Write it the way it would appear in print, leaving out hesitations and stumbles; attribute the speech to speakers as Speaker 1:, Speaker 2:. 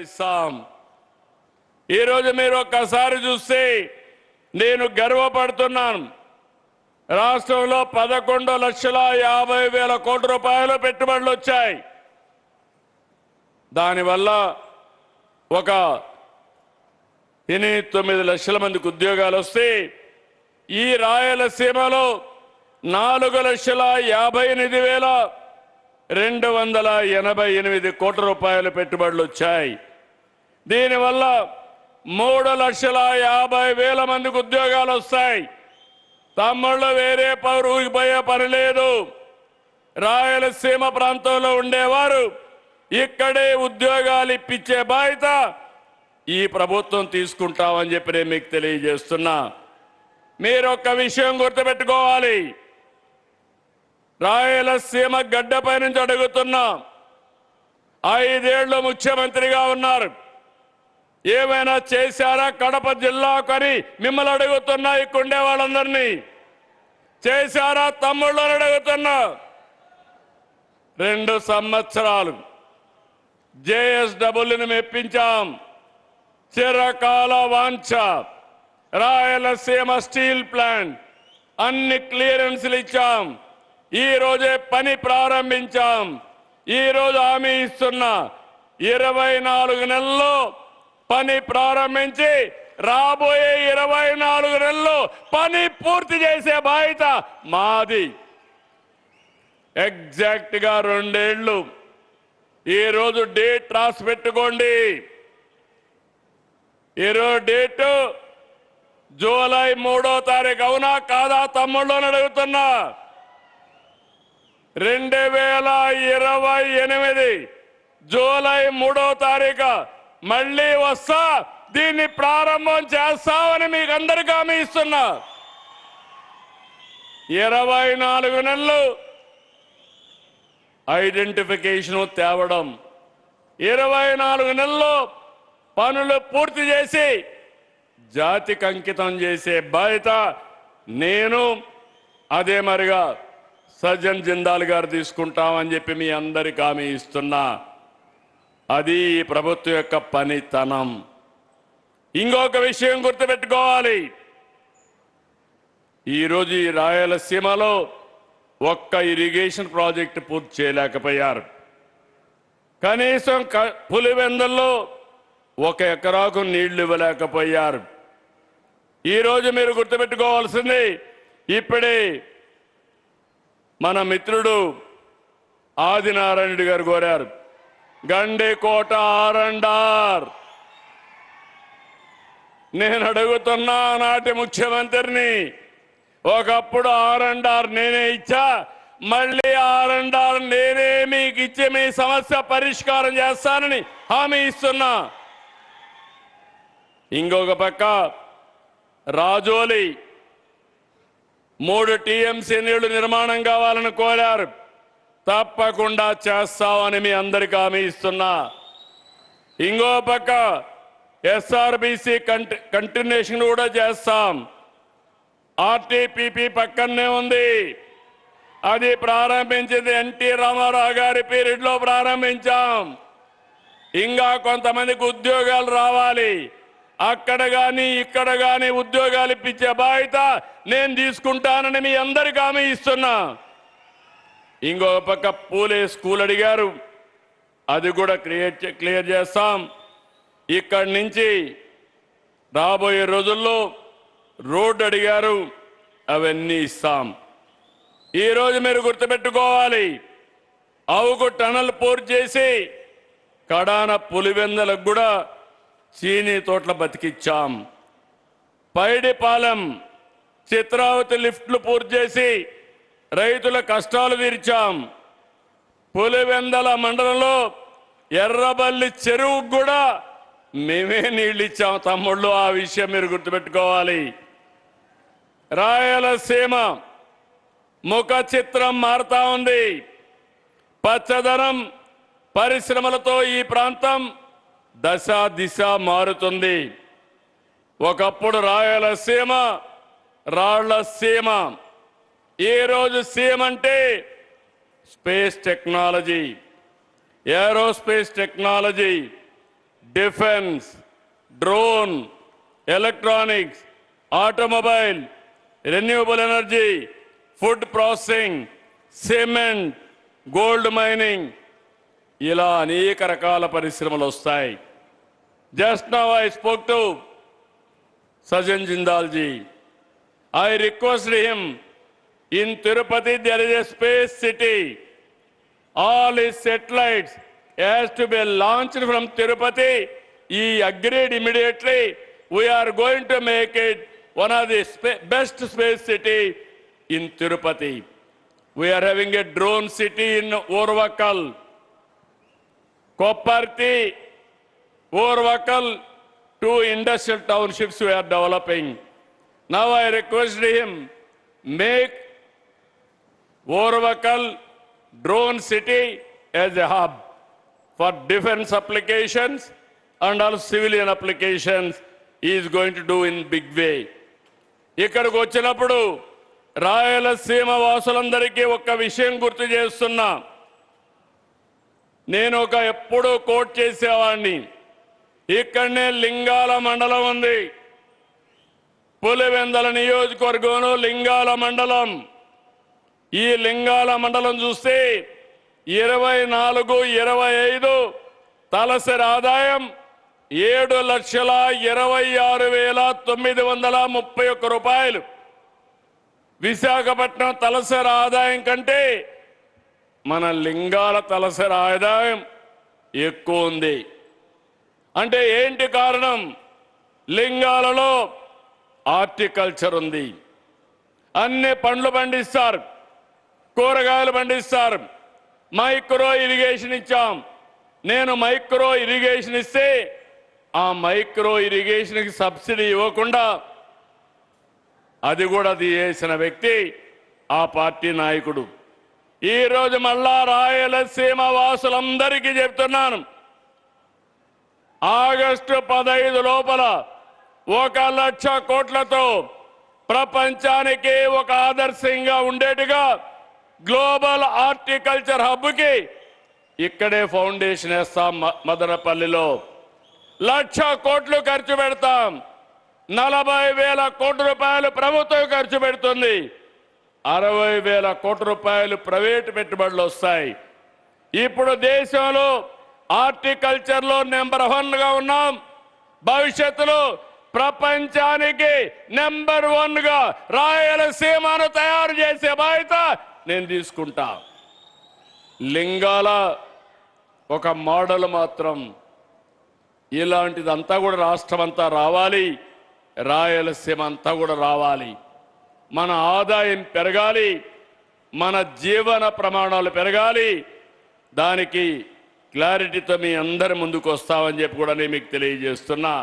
Speaker 1: ఇస్తాం. ఈరోజు మీరు ఒక్కసారి చూస్తే నేను గర్వపడుతున్నాను. రాష్ట్రంలో 11,50,000 కోట్ల రూపాయలు పెట్టుబడులు వచ్చాయి. దానివల్ల ఒక 8-9 లక్షల మందికి ఉద్యోగాలు వస్తే ఈ రాయలసీమలో 4,58,288 కోట్ల రూపాయలు పెట్టుబడులు వచ్చాయి. దీనివల్ల 3,50,000 మందికి ఉద్యోగాలు వస్తాయి. తమ్ముళ్ళు వేరే ఊరికి పోయే పని లేదు. రాయలసీమ ప్రాంతంలో ఉండేవారు ఇక్కడే ఉద్యోగాలు ఇప్పించే బాధ్యత ఈ ప్రభుత్వం తీసుకుంటామని చెప్పి నేను మీకు తెలియజేస్తున్నా. మీరు ఒక్క విషయం గుర్తుపెట్టుకోవాలి. రాయలసీమ గడ్డపై నుంచి అడుగుతున్నా. 5 ఏళ్లు ముఖ్యమంత్రిగా ఉన్నారు. ఏమైనా చేశారా కడప జిల్లాకని మిమ్మల్ని అడుగుతున్నా. ఇక్కడుండే వాళ్ళందరినీ చేశారా తమ్ముళ్ళు అడుగుతున్నా. 2 సంవత్సరాలు JSWని మెప్పించాం. చిరకాల వాంఛ రాయలసీమ స్టీల్ ప్లాంట్ అన్ని క్లియరెన్స్లు ఇచ్చాం. ఈ రోజే పని ప్రారంభించాం. ఈ రోజు హామీ ఇస్తున్నా 24 నెలల్లో పని ప్రారంభించి రాబోయే 24 నెలల్లో పని పూర్తి చేసే బాధ్యత మాది. ఎగ్జాక్ట్ గా 2 ఏళ్లు. ఈ రోజు డేట్ రాసి పెట్టుకోండి. ఈరోజు డేటు జూలై 3వ తారీఖు. అవునా కాదా తమ్ముళ్ళు అని అడుగుతున్నా. 2028 జూలై 3వ తారీఖు మళ్ళీ వస్తా. దీన్ని ప్రారంభం చేస్తామని మీకు అందరికీ హామీ ఇస్తున్నా. 24 నెలలు ఐడెంటిఫికేషన్ తేవడం, 24 నెలల్లో పనులు పూర్తి చేసి జాతికి అంకితం చేసే బాధ్యత నేను అదే మరిగా సజ్జన్ జిందాల్ గారు తీసుకుంటామని చెప్పి మీ అందరికీ హామీ ఇస్తున్నా. అది ఈ ప్రభుత్వం యొక్క పనితనం. ఇంకొక విషయం గుర్తుపెట్టుకోవాలి. ఈరోజు ఈ రాయలసీమలో ఒక్క ఇరిగేషన్ ప్రాజెక్టు పూర్తి చేయలేకపోయారు. కనీసం పులివెందుల్లో 1 ఎకరాకు నీళ్లు ఇవ్వలేకపోయారు. ఈరోజు మీరు గుర్తుపెట్టుకోవాల్సింది, ఇప్పుడే మన మిత్రుడు ఆదినారాయణుడు గారు కోరారు గండికోట ఆర్ఎండ్ఆర్. నేను అడుగుతున్నా నాటి ముఖ్యమంత్రిని, ఒకప్పుడు ఆర్ఎండ్ఆర్ నేనే ఇచ్చా, మళ్ళీ ఆర్ఎండ్ఆర్ నేనే మీకు ఇచ్చి మీ సమస్య పరిష్కారం చేస్తానని హామీ ఇస్తున్నా. ఇంకొక పక్క రాజోలి 3 TMC నీళ్లు నిర్మాణం కావాలని కోరారు. తప్పకుండా చేస్తామని మీ అందరికీ హామీ ఇస్తున్నా. ఇంకో పక్క SRBC కంటిన్యూషన్ కూడా చేస్తాం. RTPP పక్కనే ఉంది. అది ప్రారంభించింది ఎన్టీ రామారావు గారి పీరియడ్ లో ప్రారంభించాం. ఇంకా కొంతమందికి ఉద్యోగాలు రావాలి. అక్కడ గాని ఇక్కడ గాని ఉద్యోగాలు ఇప్పించే బాధ్యత నేను తీసుకుంటానని మీ అందరికీ హామీ ఇస్తున్నా. ఇంకో పక్క పూలే స్కూల్ అడిగారు, అది కూడా క్లియర్ చేస్తాం. ఇక్కడి నుంచి రాబోయే రోజుల్లో రోడ్డు అడిగారు, అవన్నీ ఇస్తాం. ఈరోజు మీరు గుర్తుపెట్టుకోవాలి, అవుకు టనల్ పూర్తి చేసి కడాన పులివెందులకు కూడా చీనీ తోటల బతికిచ్చాం. పైడిపాలెం చిత్రావతి లిఫ్ట్లు పూర్తి చేసి రైతుల కష్టాలు తీర్చాం. పులివెందల మండలంలో ఎర్రబల్లి చెరువుకు కూడా మేమే నీళ్ళు ఇచ్చాం తమ్ముళ్ళు. ఆ విషయం మీరు గుర్తుపెట్టుకోవాలి. రాయలసీమ ముఖ చిత్రం మారుతా ఉంది. పచ్చదనం పరిశ్రమలతో ఈ ప్రాంతం దశ దిశ మారుతుంది. ఒకప్పుడు రాయలసీమ రాళ్ల సీమ, ఈ రోజు సీమ అంటే space technology, aerospace technology, defence, drone, electronics, automobile, renewable energy, food processing, cement, gold mining, ఇలా అనేక రకాల పరిశ్రమలు వస్తాయి. Just now I spoke to Sajjan Jindal ji. I requested him, in Tirupati there is a space city. All his satellites has to be launched from Tirupati. He agreed immediately. We are going to make it one of the best space city in Tirupati. We are having a drone city in Orvakal, Kopparthi, Orvakal, 2 industrial townships we are developing. Now I request him, make Orvakal drone city as a hub for defense applications and also civilian applications. He is going to do in big way. ఇక్కడికి వచ్చినప్పుడు రాయలసీమ వాసులందరికీ ఒక విషయం గుర్తు చేస్తున్నా. నేను ఎప్పుడూ coat చేసేవాడిని. ఇక్కడనే లింగాల మండలం ఉంది. పులివెందల నియోజకవర్గంలో లింగాల మండలం. ఈ లింగాల మండలం చూస్తే 24-25 తలసరి ఆదాయం 7,26,931 రూపాయలు. విశాఖపట్నం తలసరి ఆదాయం కంటే మన లింగాల తలసరి ఆదాయం ఎక్కువ ఉంది. అంటే ఏంటి కారణం? లింగాలలో హార్టికల్చర్ ఉంది. అన్ని పండ్లు పండిస్తారు, కూరగాయలు పండిస్తారు. మైక్రో ఇరిగేషన్ ఇచ్చాం. నేను మైక్రో ఇరిగేషన్ ఇస్తే ఆ మైక్రో ఇరిగేషన్కి సబ్సిడీ ఇవ్వకుండా అది కూడా తీసేసిన వ్యక్తి ఆ పార్టీ నాయకుడు. ఈరోజు మళ్ళా రాయలసీమ వాసులందరికీ చెప్తున్నాను, ఆగస్టు 15 లోపల 1,00,000 కోట్లతో ప్రపంచానికి ఒక ఆదర్శంగా ఉండేట్టుగా గ్లోబల్ హార్టికల్చర్ హబ్కి ఇక్కడే ఫౌండేషన్ వేస్తాం. మదనపల్లిలో 1,00,000 కోట్లు ఖర్చు పెడతాం. 40,000 కోట్ల రూపాయలు ప్రభుత్వం ఖర్చు పెడుతుంది. 60,000 కోట్ల రూపాయలు ప్రైవేటు పెట్టుబడులు వస్తాయి. ఇప్పుడు దేశంలో హార్టికల్చర్లో నెంబర్ 1గా ఉన్నాం. భవిష్యత్తులో ప్రపంచానికి నెంబర్ 1గా రాయలసీమను తయారు చేసే బాధ్యత నేను తీసుకుంటా. లింగాల ఒక మోడల్ మాత్రం. ఇలాంటిదంతా కూడా రాష్ట్రం అంతా రావాలి, రాయలసీమ అంతా కూడా రావాలి. మన ఆదాయం పెరగాలి, మన జీవన ప్రమాణాలు పెరగాలి. దానికి క్లారిటీతో మీ అందరి ముందుకు వస్తామని చెప్పి కూడా నేను మీకు తెలియజేస్తున్నా.